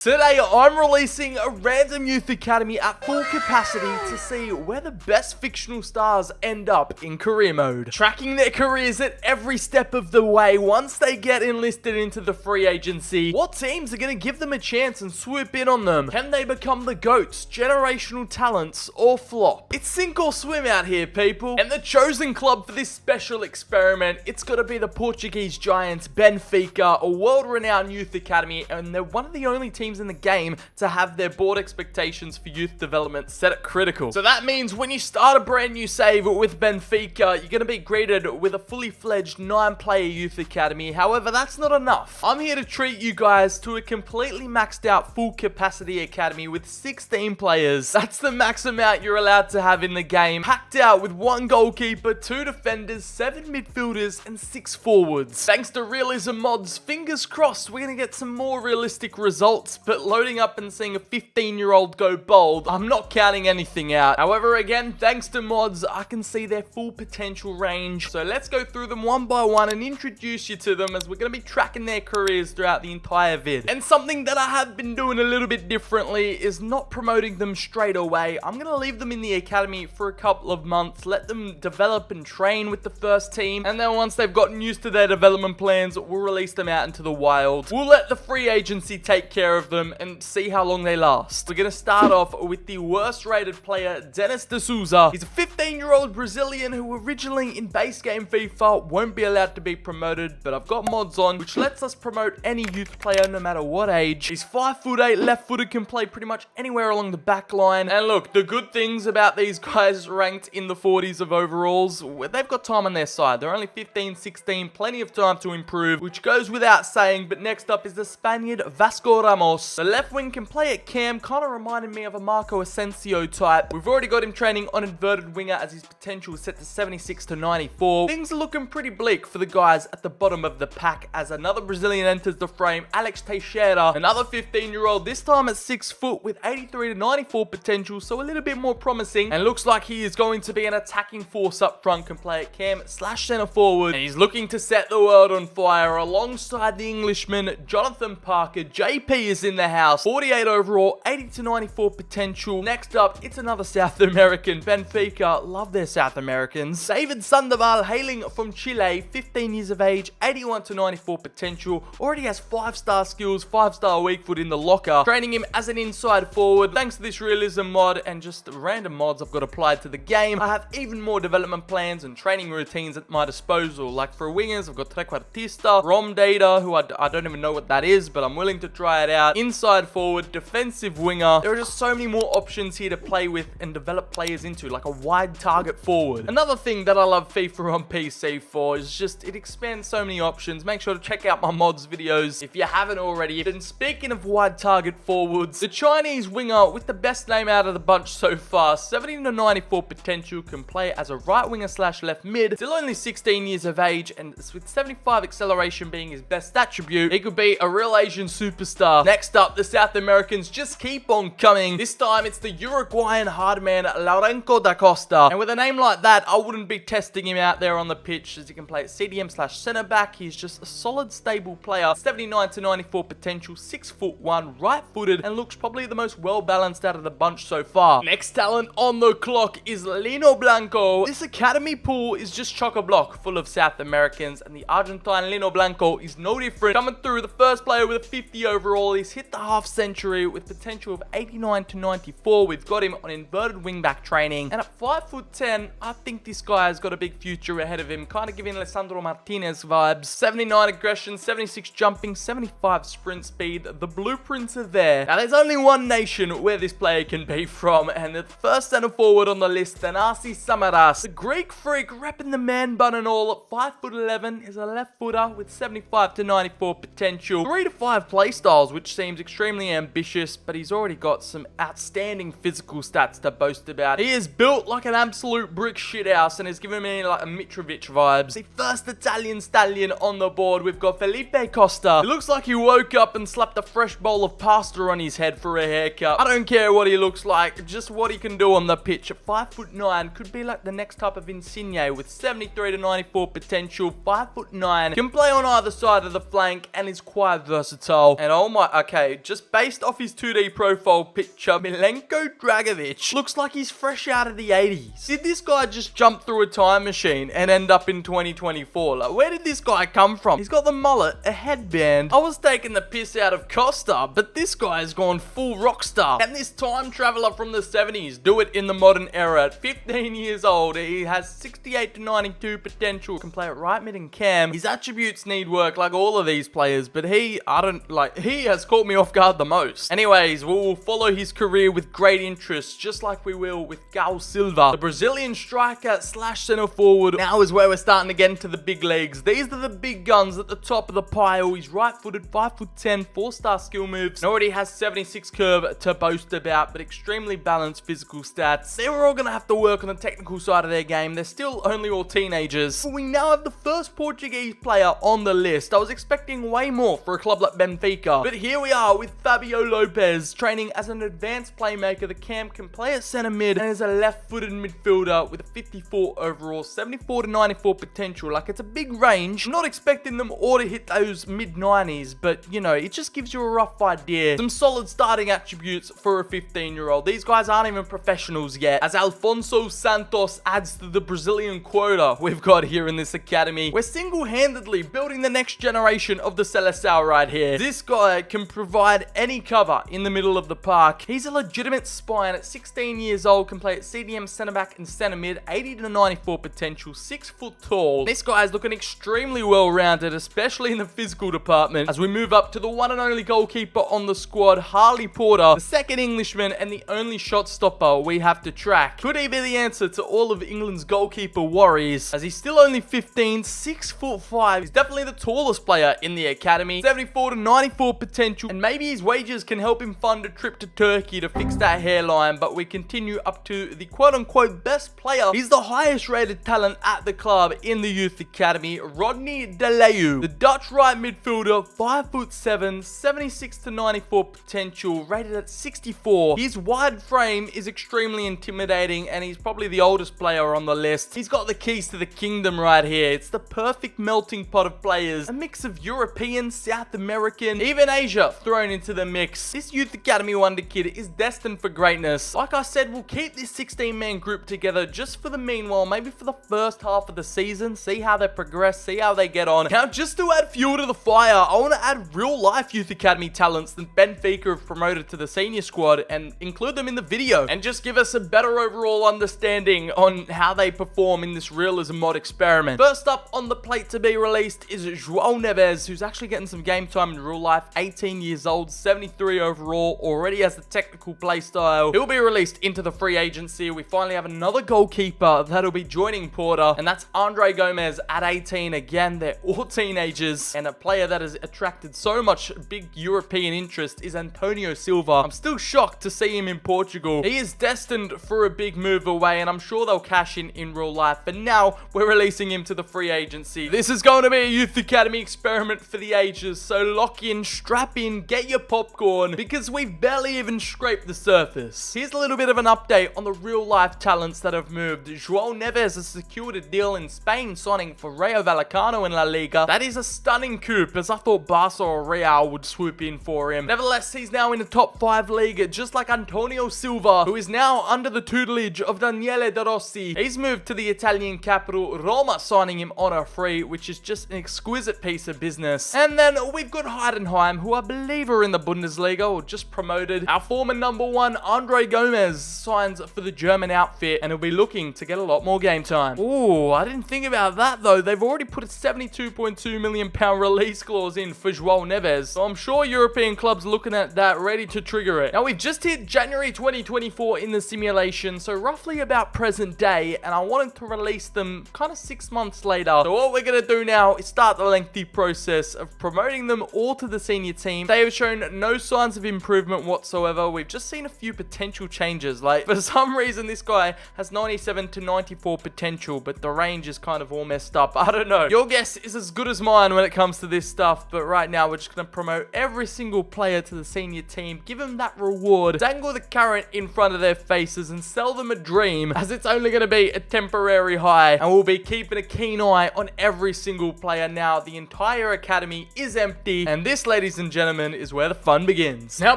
Today, I'm releasing a random youth academy at full capacity to see where the best fictional stars end up in career mode. Tracking their careers at every step of the way once they get enlisted into the free agency. What teams are going to give them a chance and swoop in on them? Can they become the GOATs, generational talents, or flop? It's sink or swim out here, people. And the chosen club for this special experiment, it's got to be the Portuguese giants Benfica, a world-renowned youth academy, and they're one of the only teams in the game to have their board expectations for youth development set at critical. So that means when you start a brand new save with Benfica, you're going to be greeted with a fully fledged 9-player youth academy. However, that's not enough. I'm here to treat you guys to a completely maxed out full capacity academy with 16 players. That's the max amount you're allowed to have in the game. Packed out with 1 goalkeeper, 2 defenders, 7 midfielders, and 6 forwards. Thanks to realism mods, fingers crossed we're going to get some more realistic results. But loading up and seeing a 15-year-old go bold, I'm not counting anything out. However, again, thanks to mods, I can see their full potential range. So let's go through them one by one and introduce you to them as we're going to be tracking their careers throughout the entire vid. And something that I have been doing a little bit differently is not promoting them straight away. I'm going to leave them in the academy for a couple of months, let them develop and train with the first team, and then once they've gotten used to their development plans, we'll release them out into the wild. We'll let the free agency take care of them and see how long they last. We're going to start off with the worst rated player, Dennis de Souza. He's a 15-year-old Brazilian who originally in base game FIFA won't be allowed to be promoted, but I've got mods on which lets us promote any youth player no matter what age. He's 5'8", left-footed, can play pretty much anywhere along the back line. And look, the good things about these guys ranked in the 40s of overalls, they've got time on their side. They're only 15, 16, plenty of time to improve, which goes without saying. But next up is the Spaniard Vasco Ramos. The left wing can play at cam, kind of reminded me of a Marco Asensio type. We've already got him training on inverted winger as his potential is set to 76 to 94. Things are looking pretty bleak for the guys at the bottom of the pack as another Brazilian enters the frame, Alex Teixeira, another 15-year-old, this time at 6 foot with 83 to 94 potential, so a little bit more promising, and looks like he is going to be an attacking force up front, can play at cam / center forward, and he's looking to set the world on fire alongside the Englishman Jonathan Parker. JP is in the house, 48 overall, 80 to 94 potential. Next up, it's another South American, Benfica, love their South Americans. David Sandoval, hailing from Chile, 15 years of age, 81 to 94 potential, already has 5-star skills, 5-star weak foot in the locker, training him as an inside forward. Thanks to this realism mod and just random mods I've got applied to the game, I have even more development plans and training routines at my disposal. Like for wingers, I've got trequartista, Rom Data, who I don't even know what that is, but I'm willing to try it out. Inside forward, defensive winger. There are just so many more options here to play with and develop players into, like a wide target forward. Another thing that I love FIFA on PC for is just it expands so many options. Make sure to check out my mods videos if you haven't already. And speaking of wide target forwards, the Chinese winger with the best name out of the bunch so far, 70 to 94 potential, can play as a right winger / left mid, still only 16 years of age, and with 75 acceleration being his best attribute, he could be a real Asian superstar. Next up, the South Americans just keep on coming. This time it's the Uruguayan hardman Lourenco da Costa, and with a name like that, I wouldn't be testing him out there on the pitch, as he can play at CDM / center back. He's just a solid, stable player, 79 to 94 potential, 6'1", right-footed, and looks probably the most well-balanced out of the bunch so far. Next talent on the clock is Lino Blanco. This academy pool is just chock-a-block full of South Americans, and the Argentine Lino Blanco is no different. Coming through, the first player with a 50 overall. He's hit the half century with potential of 89 to 94. We've got him on inverted wingback training, and at 5'10", I think this guy has got a big future ahead of him, kind of giving Alessandro Martinez vibes. 79 aggression, 76 jumping, 75 sprint speed. The blueprints are there. Now there's only one nation where this player can be from, and the first center forward on the list, Thanasi Samaras, the Greek freak repping the man bun and all, at 5'11", is a left footer with 75 to 94 potential, 3 to 5 play styles, which seems extremely ambitious, but he's already got some outstanding physical stats to boast about. He is built like an absolute brick shithouse and is giving me like a Mitrovic vibes. The first Italian stallion on the board, we've got Felipe Costa. It looks like he woke up and slapped a fresh bowl of pasta on his head for a haircut. I don't care what he looks like, just what he can do on the pitch. At 5'9", could be like the next type of Insigne with 73 to 94 potential, 5'9", can play on either side of the flank and is quite versatile. And oh my, Okay, just based off his 2D profile picture, Milenko Dragovic looks like he's fresh out of the 80s. Did this guy just jump through a time machine and end up in 2024? Like, where did this guy come from? He's got the mullet, a headband. I was taking the piss out of Costa, but this guy has gone full rock star. Can this time traveler from the 70s do it in the modern era? At 15 years old, he has 68 to 92 potential. Can play it right mid and cam. His attributes need work like all of these players, but he has caught me off guard the most. Anyways, we'll follow his career with great interest, just like we will with Gal Silva. The Brazilian striker slash center forward now is where we're starting to get into the big leagues. These are the big guns at the top of the pile. He's right-footed, 5'10", 4-star skill moves, and already has 76 curve to boast about, but extremely balanced physical stats. They're all gonna have to work on the technical side of their game. They're still only all teenagers. But we now have the first Portuguese player on the list. I was expecting way more for a club like Benfica, but here we are with Fabio Lopez, training as an advanced playmaker. The cam can play at center mid and is a left-footed midfielder with a 54 overall, 74 to 94 potential. Like, it's a big range. I'm not expecting them all to hit those mid-90s, but you know, it just gives you a rough idea. Some solid starting attributes for a 15-year-old. These guys aren't even professionals yet, as Alfonso Santos adds to the Brazilian quota we've got here in this academy. We're single-handedly building the next generation of the Seleção right here. This guy can provide any cover in the middle of the park. He's a legitimate spine at 16 years old, can play at CDM, centre back and centre mid, 80 to 94 potential, 6 foot tall. This guy is looking extremely well rounded, especially in the physical department. As we move up to the one and only goalkeeper on the squad, Harley Porter, the second Englishman and the only shot stopper we have to track. Could he be the answer to all of England's goalkeeper worries? As he's still only 15, 6'5". He's definitely the tallest player in the academy, 74 to 94 potential, and maybe his wages can help him fund a trip to Turkey to fix that hairline. But we continue up to the quote-unquote best player. He's the highest rated talent at the club in the youth academy, Rodney De Leeuw, the Dutch right midfielder, 5'7", 76 to 94 potential, rated at 64. His wide frame is extremely intimidating, and he's probably the oldest player on the list. He's got the keys to the kingdom right here. It's the perfect melting pot of players, a mix of European, South American, even Asia thrown into the mix. This youth academy wonder kid is destined for greatness. Like I said, we'll keep this 16-man group together just for the meanwhile, maybe for the first half of the season, see how they progress, see how they get on. Now, just to add fuel to the fire, I want to add real-life youth academy talents that Benfica have promoted to the senior squad and include them in the video, and just give us a better overall understanding on how they perform in this realism mod experiment. First up on the plate to be released is João Neves, who's actually getting some game time in real life, 18 years old, 73 overall, already has the technical play style. He'll be released into the free agency. We finally have another goalkeeper that'll be joining Porter, and that's Andre Gomez at 18. Again, they're all teenagers, and a player that has attracted so much big European interest is Antonio Silva. I'm still shocked to see him in Portugal. He is destined for a big move away, and I'm sure they'll cash in real life, but now we're releasing him to the free agency. This is going to be a youth academy experiment for the ages, so lock in, strap in, get your popcorn, because we've barely even scraped the surface. Here's a little bit of an update on the real life talents that have moved. João Neves has secured a deal in Spain, signing for Rayo Vallecano in La Liga. That is a stunning coup, as I thought Barca or Real would swoop in for him. Nevertheless, he's now in the top 5 league, just like Antonio Silva, who is now under the tutelage of Daniele De Rossi. He's moved to the Italian capital, Roma, signing him on a free, which is just an exquisite piece of business. And then we've got Heidenheim, who I believe are in the Bundesliga or just promoted. Our former number 1, Andre Gomez, signs for the German outfit, and he'll be looking to get a lot more game time. Ooh, I didn't think about that though. They've already put a £72.2 million release clause in for João Neves, so I'm sure European clubs looking at that, ready to trigger it. Now, we've just hit January 2024 in the simulation, so roughly about present day, and I wanted to release them kind of 6 months later. So what we're going to do now is start the lengthy process of promoting them all to the senior team. They have shown no signs of improvement whatsoever. We've just seen a few potential changes. Like, for some reason, this guy has 97 to 94 potential, but the range is kind of all messed up. I don't know. Your guess is as good as mine when it comes to this stuff, but right now we're just going to promote every single player to the senior team, give them that reward, dangle the carrot in front of their faces, and sell them a dream, as it's only going to be a temporary high, and we'll be keeping a keen eye on every single player now. The entire academy is empty, and this, ladies and gentlemen, tournament is where the fun begins. Now,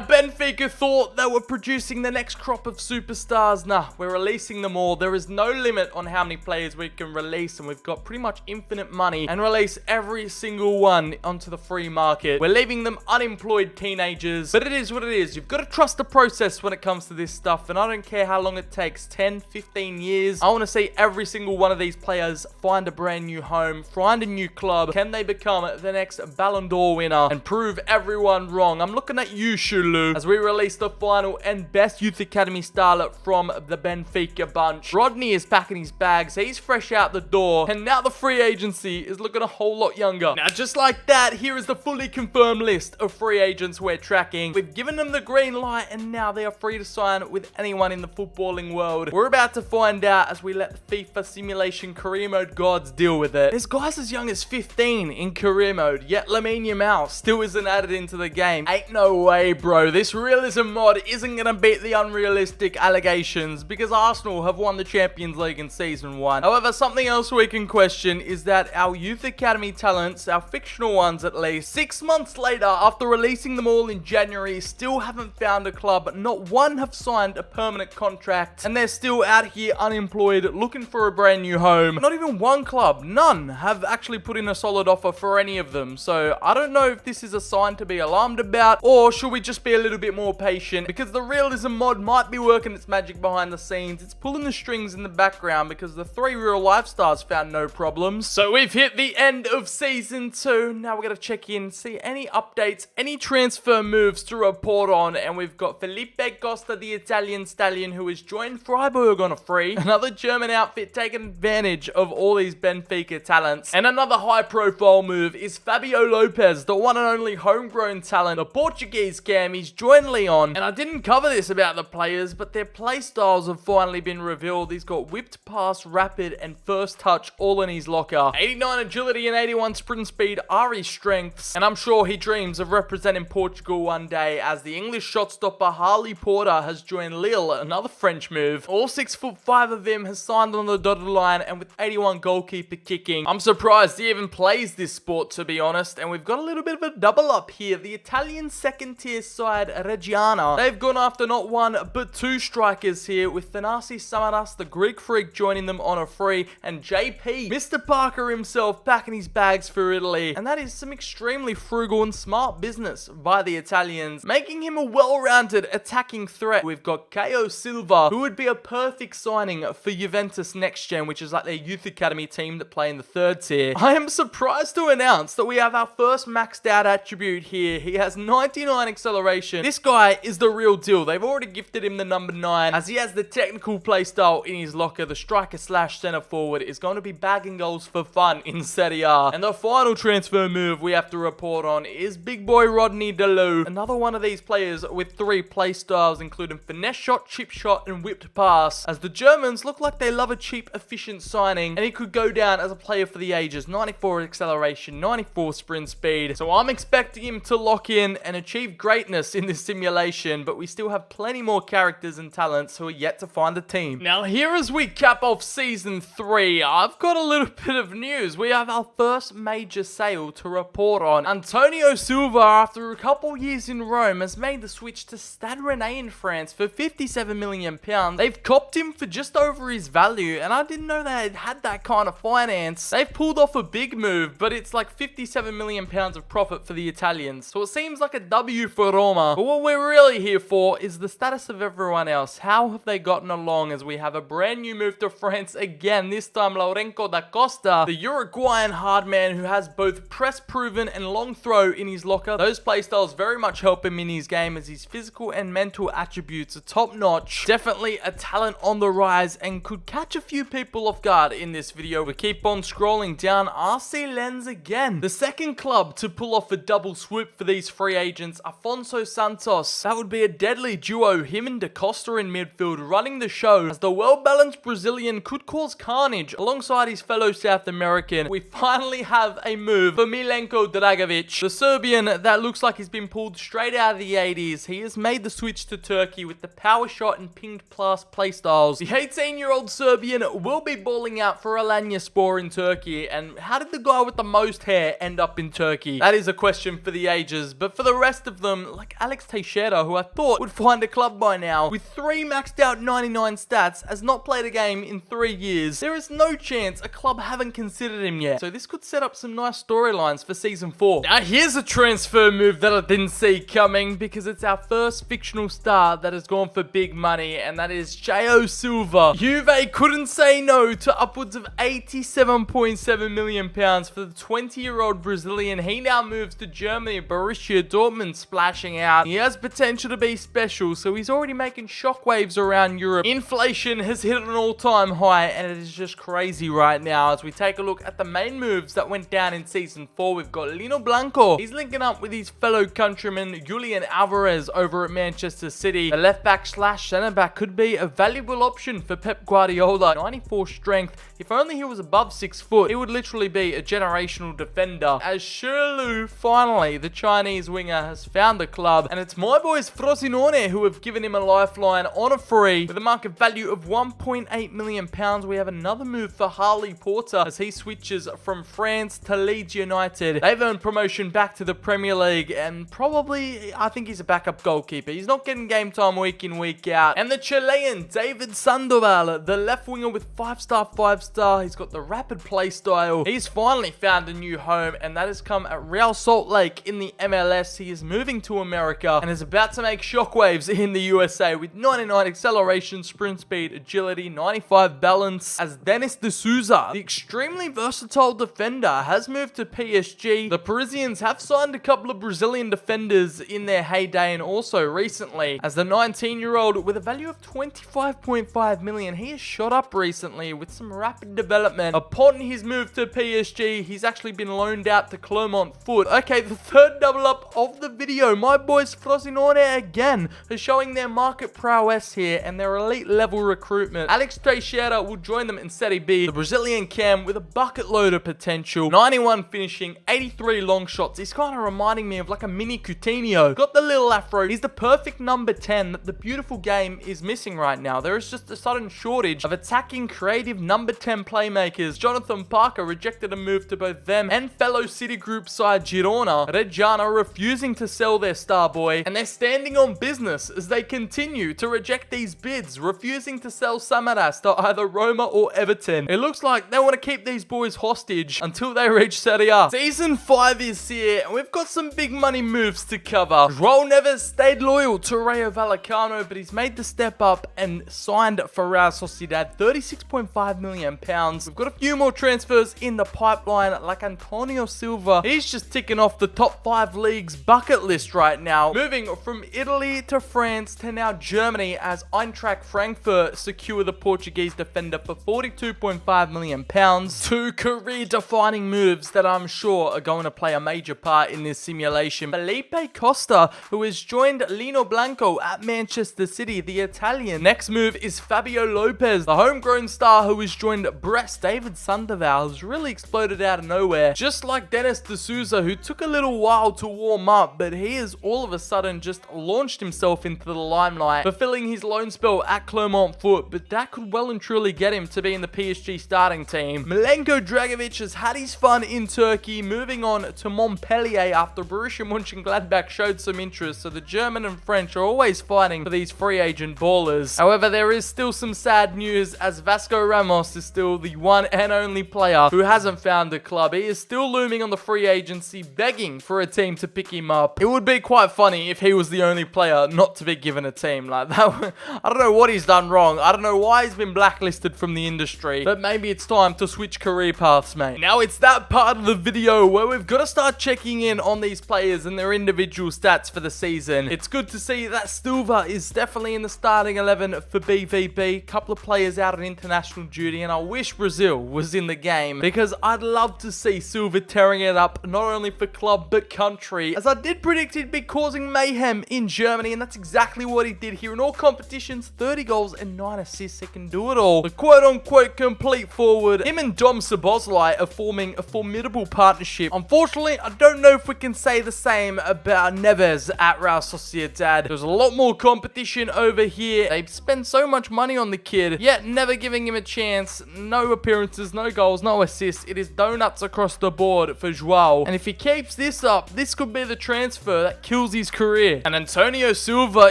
Benfica thought they were producing the next crop of superstars. Nah, we're releasing them all. There is no limit on how many players we can release, and we've got pretty much infinite money and release every single one onto the free market. We're leaving them unemployed teenagers, but it is what it is. You've got to trust the process when it comes to this stuff, and I don't care how long it takes, 10, 15 years. I want to see every single one of these players find a brand new home, find a new club. Can they become the next Ballon d'Or winner and prove everyone wrong? I'm looking at you, Shulu, as we release the final and best youth academy starlet from the Benfica bunch. Rodney is packing his bags. He's fresh out the door, and now the free agency is looking a whole lot younger. Now, just like that, here is the fully confirmed list of free agents we're tracking. We've given them the green light, and now they are free to sign with anyone in the footballing world. We're about to find out as we let the FIFA simulation career mode gods deal with it. There's guys as young as 15 in career mode, yet Lamine Yamal still isn't added into the game. Ain't no way, bro. This realism mod isn't gonna beat the unrealistic allegations because Arsenal have won the Champions League in Season 1. However, something else we can question is that our youth academy talents, our fictional ones at least, 6 months later after releasing them all in January, still haven't found a club. Not one have signed a permanent contract, and they're still out here unemployed looking for a brand new home. Not even one club, none, have actually put in a solid offer for any of them. So I don't know if this is a sign to be alarmed about, or should we just be a little bit more patient, because the realism mod might be working its magic behind the scenes. It's pulling the strings in the background because the 3 real life stars found no problems. So we've hit the end of Season 2. Now we're going to check in, see any updates, any transfer moves to report on, and we've got Felipe Costa, the Italian stallion, who has joined Freiburg on a free. Another German outfit taking advantage of all these Benfica talents. And another high-profile move is Fabio Lopez, the one and only homegrown talent, the Portuguese cam. He's joined Leon, and I didn't cover this about the players, but their play styles have finally been revealed. He's got whipped pass, rapid, and first touch all in his locker. 89 agility and 81 sprint speed are his strengths, and I'm sure he dreams of representing Portugal one day, as the English shot stopper Harley Porter has joined Lille, another French move. All 6'5" of him has signed on the dotted line, and with 81 goalkeeper kicking. I'm surprised he even plays this sport, to be honest, and we've got a little bit of a double up here. The Italian second tier side Reggiana, they've gone after not one but 2 strikers here, with Thanasi Samaras, the Greek freak, joining them on a free, and JP, Mr. Parker himself, packing his bags for Italy. And that is some extremely frugal and smart business by the Italians, making him a well-rounded attacking threat. We've got Caio Silva, who would be a perfect signing for Juventus Next Gen, which is like their youth academy team that play in the 3rd tier. I am surprised to announce that we have our first maxed out attribute here. He has 99 acceleration. This guy is the real deal. They've already gifted him the number 9, as he has the technical playstyle in his locker. The striker slash center forward is going to be bagging goals for fun in Serie A. And the final transfer move we have to report on is big boy Rodney Delou, another one of these players with 3 playstyles, including finesse shot, chip shot, and whipped pass, as the Germans look like they love a cheap, efficient signing, and he could go down as a player for the ages. 94 acceleration, 94 sprint speed. So I'm expecting him to lock in and achieve greatness in this simulation, but we still have plenty more characters and talents who are yet to find a team. Now, here as we cap off Season 3, I've got a little bit of news. We have our first major sale to report on. Antonio Silva, after a couple years in Rome, has made the switch to Stade Rennais in France for £57 million. They've copped him for just over his value, and I didn't know they had that kind of finance. They've pulled off a big move, but it's like £57 million of profit for the Italians. So it seems like a W for Roma. But what we're really here for is the status of everyone else. How have they gotten along, as we have a brand new move to France again, this time Lourenço da Costa, the Uruguayan hard man who has both press proven and long throw in his locker. Those playstyles very much help him in his game, as his physical and mental attributes are top notch. Definitely a talent on the rise and could catch a few people off guard in this video. We keep on scrolling down. RC Lens again, the second club to pull off a double swoop for these free agents. Afonso Santos, that would be a deadly duo, him and Da Costa in midfield running the show, as the well-balanced Brazilian could cause carnage alongside his fellow South American. We finally have a move for Milenko Dragovic, the Serbian that looks like he's been pulled straight out of the 80s. He has made the switch to Turkey with the power shot and pinged plus playstyles. The 18-year-old Serbian will be balling out for Alanyaspor in Turkey. And how did the guy with the most hair end up in Turkey? That is a question for the ages. wages, but for the rest of them, like Alex Teixeira, who I thought would find a club by now, with 3 maxed out 99 stats, has not played a game in 3 years. There is no chance a club haven't considered him yet, so this could set up some nice storylines for Season 4. Now here's a transfer move that I didn't see coming, because it's our first fictional star that has gone for big money, and that is João Silva. Juve couldn't say no to upwards of £87.7 million for the 20-year-old Brazilian. He now moves to Germany, Borussia Dortmund splashing out. He has potential to be special, so he's already making shockwaves around Europe. Inflation has hit an all-time high, and it is just crazy right now. As we take a look at the main moves that went down in Season 4, we've got Lino Blanco. He's linking up with his fellow countryman Julian Alvarez over at Manchester City. The left-back slash centre-back could be a valuable option for Pep Guardiola. 94 strength. If only he was above 6 foot, he would literally be a generational defender. As Shirlu, finally, the Chinese winger, has found a club, and it's my boys Frosinone who have given him a lifeline on a free with a market value of £1.8 million. We have another move for Harley Porter as he switches from France to Leeds United. They've earned promotion back to the Premier League, and probably, I think he's a backup goalkeeper. He's not getting game time week in, week out. And the Chilean David Sandoval, the left winger with 5-star, 5-star. He's got the rapid play style. He's finally found a new home, and that has come at Real Salt Lake in the MLS. He is moving to America and is about to make shockwaves in the USA with 99 acceleration, sprint speed, agility, 95 balance. As Dennis de Souza, the extremely versatile defender, has moved to PSG. The Parisians have signed a couple of Brazilian defenders in their heyday and also recently. As the 19-year-old with a value of $25.5 million, he has shot up recently with some rapid development. Upon his move to PSG, he's actually been loaned out to Clermont Foot. Okay, the third double up of the video. My boys Frosinone again are showing their market prowess here and their elite level recruitment. Alex Teixeira will join them in Serie B. The Brazilian cam with a bucket load of potential. 91 finishing, 83 long shots. He's kind of reminding me of like a mini Coutinho. Got the little afro. He's the perfect number 10 that the beautiful game is missing right now. There is just a sudden shortage of attacking, creative number 10 playmakers. Jonathan Parker rejected a move to both them and fellow Citigroup side Girona. Reggiana refusing to sell their star boy, and they're standing on business as they continue to reject these bids, refusing to sell Samaras to either Roma or Everton. It looks like they want to keep these boys hostage until they reach Serie A. Season 5 is here, and we've got some big money moves to cover. João Neves stayed loyal to Rayo Vallecano, but he's made the step up and signed for Real Sociedad, £36.5 million. We've got a few more transfers in the pipeline, like Antonio Silva. He's just ticking off the top 5 leagues bucket list right now. Moving from Italy to France to now Germany, as Eintracht Frankfurt secure the Portuguese defender for £42.5 million. 2 career-defining moves that I'm sure are going to play a major part in this simulation. Felipe Costa, who has joined Lino Blanco at Manchester City, the Italian. Next move is Fabio Lopez, the homegrown star who has joined Brest. David Sandoval has really exploded out of nowhere, just like Dennis de Souza, who took a little while to warm up, but he has all of a sudden just launched himself into the limelight, fulfilling his loan spell at Clermont Foot, but that could well and truly get him to be in the PSG starting team. Milenko Dragovic has had his fun in Turkey, moving on to Montpellier after Borussia Mönchengladbach showed some interest, so the German and French are always fighting for these free agent ballers. However, there is still some sad news, as Vasco Ramos is still the one and only player who hasn't found a club. He is still looming on the free agency, begging for a team to pick him up. It would be quite funny if he was the only player not to be given a team like that. I don't know what he's done wrong. I don't know why he's been blacklisted from the industry, but maybe it's time to switch career paths, mate. Now it's that part of the video where we've got to start checking in on these players and their individual stats for the season. It's good to see that Silva is definitely in the starting 11 for BVB. Couple of players out on international duty, and I wish Brazil was in the game, because I'd love to see Silva tearing it up, not only for club but country, as I did predict he'd be causing mayhem in Germany, and that's exactly what he did here. In all competitions, 30 goals and 9 assists. He can do it all. The quote-unquote complete forward, him and Dom Szoboszlai are forming a formidable partnership. Unfortunately, I don't know if we can say the same about Neves at Real Sociedad. There's a lot more competition over here. They've spent so much money on the kid, yet never giving him a chance. No appearances, no goals, no assists. It is donuts across the board for Joao. And if he keeps this up, this this could be the transfer that kills his career. And Antonio Silva,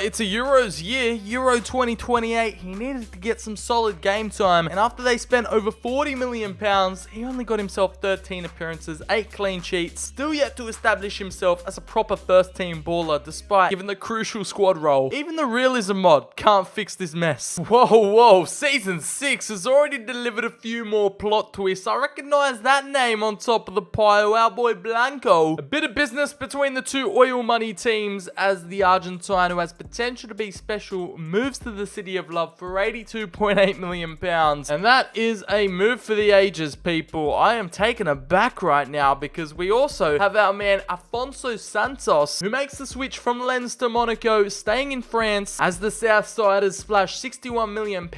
it's a Euros year, Euro 2028. He needed to get some solid game time, and after they spent over £40 million, he only got himself 13 appearances, 8 clean sheets, still yet to establish himself as a proper first team baller despite given the crucial squad role. Even the realism mod can't fix this mess. Whoa, season 6 has already delivered a few more plot twists. I recognize that name on top of the pile, our boy Blanco. A bit of business between the two oil money teams as the Argentine, who has potential to be special, moves to the City of Love for £82.8 million. And that is a move for the ages, people. I am taken aback right now because we also have our man Afonso Santos, who makes the switch from Lens to Monaco, staying in France as the Southsiders splash £61 million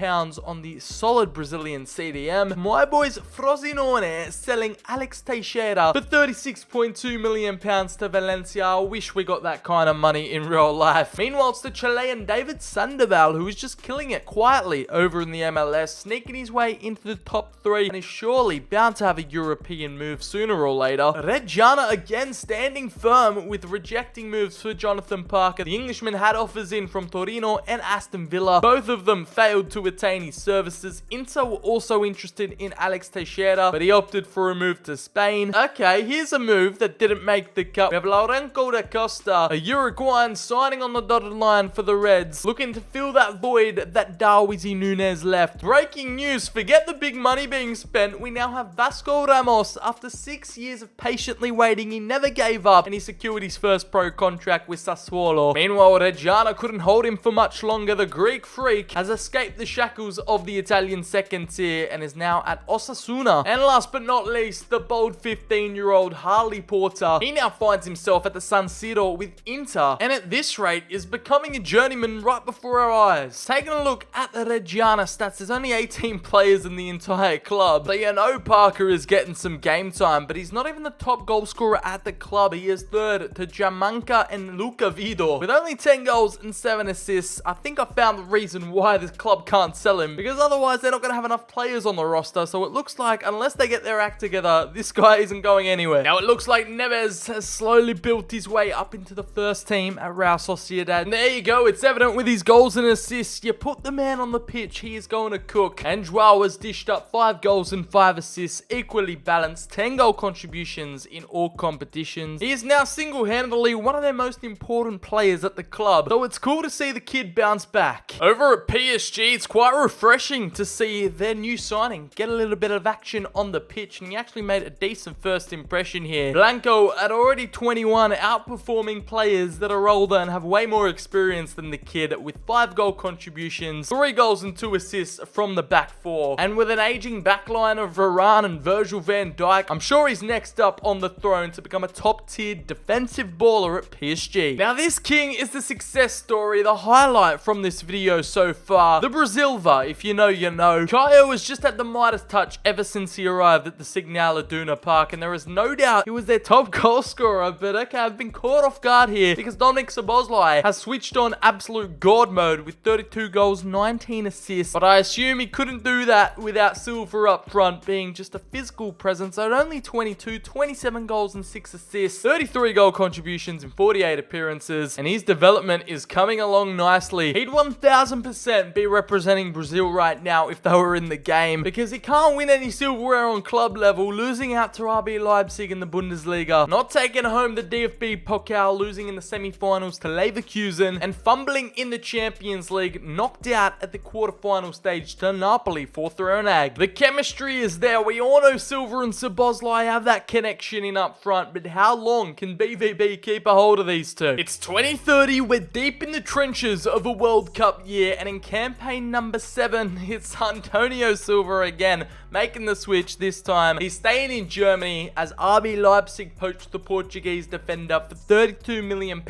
on the solid Brazilian CDM. My boys Frosinone selling Alex Teixeira for £36.2 million to Valencia. I wish we got that kind of money in real life. Meanwhile, it's the Chilean David Sandoval, who is just killing it quietly over in the MLS, sneaking his way into the top 3 and is surely bound to have a European move sooner or later. Reggiana again standing firm with rejecting moves for Jonathan Parker. The Englishman had offers in from Torino and Aston Villa. Both of them failed to attain his services. Inter were also interested in Alex Teixeira, but he opted for a move to Spain. Okay, here's a move that didn't make the cut. We have Lourenco da Costa, a Uruguayan, signing on the dotted line for the Reds, looking to fill that void that Darwizi Núñez left. Breaking news, forget the big money being spent. We now have Vasco Ramos. After 6 years of patiently waiting, he never gave up and he secured his first pro contract with Sassuolo. Meanwhile, Reggiana couldn't hold him for much longer. The Greek freak has escaped the shackles of the Italian second tier and is now at Osasuna. And last but not least, the bold 15-year-old Harley Porter. He now finds himself at the San Siro with Inter, and at this rate is becoming a journeyman right before our eyes. Taking a look at the Reggiana stats, there's only 18 players in the entire club. So you know Parker is getting some game time, but he's not even the top goal scorer at the club. He is third to Jamanka and Luca Vido with only 10 goals and 7 assists. I think I found the reason why this club can't sell him, because otherwise they're not going to have enough players on the roster. So it looks like unless they get their act together, this guy isn't going anywhere. Now it looks like Neves has slowly built his way up into the first team at Real Sociedad. And there you go, it's evident with his goals and assists. You put the man on the pitch, he is going to cook. And Joao has dished up 5 goals and 5 assists, equally balanced, 10 goal contributions in all competitions. He is now single-handedly one of their most important players at the club, so it's cool to see the kid bounce back. Over at PSG, it's quite refreshing to see their new signing get a little bit of action on the pitch, and he actually made a decent first impression here. Blanco, at already 21, outperforming players that are older and have way more experience than the kid, with 5 goal contributions, 3 goals and 2 assists from the back 4. And with an aging backline of Varane and Virgil van Dijk, I'm sure he's next up on the throne to become a top-tier defensive baller at PSG. Now this king is the success story, the highlight from this video so far. The Brasilva, if you know, you know. Caio has just had the Midas touch ever since he arrived at the Signal Iduna Park, and there is no doubt he was their top goal scorer, but okay, I've been caught off guard here because Dominic Szoboszlai has switched on absolute god mode with 32 goals, 19 assists, but I assume he couldn't do that without Silva up front being just a physical presence at only 22, 27 goals and 6 assists, 33 goal contributions in 48 appearances, and his development is coming along nicely. He'd 1000% be representing Brazil right now if they were in the game, because he can't win any silverware on club level, losing out to RB Leipzig in the Bundesliga, not taking home the DFB Pokal, losing in the semi-finals to Leverkusen, and fumbling in the Champions League, knocked out at the quarterfinal stage to Napoli for Thronag. The chemistry is there. We all know Silva and Szoboszlai have that connection in up front, but how long can BVB keep a hold of these two? It's 2030, we're deep in the trenches of a World Cup year, and in campaign number 7, it's Antonio Silva again, making the switch this time. He's staying in Germany as RB Leipzig poached the Portuguese defender for £32 million.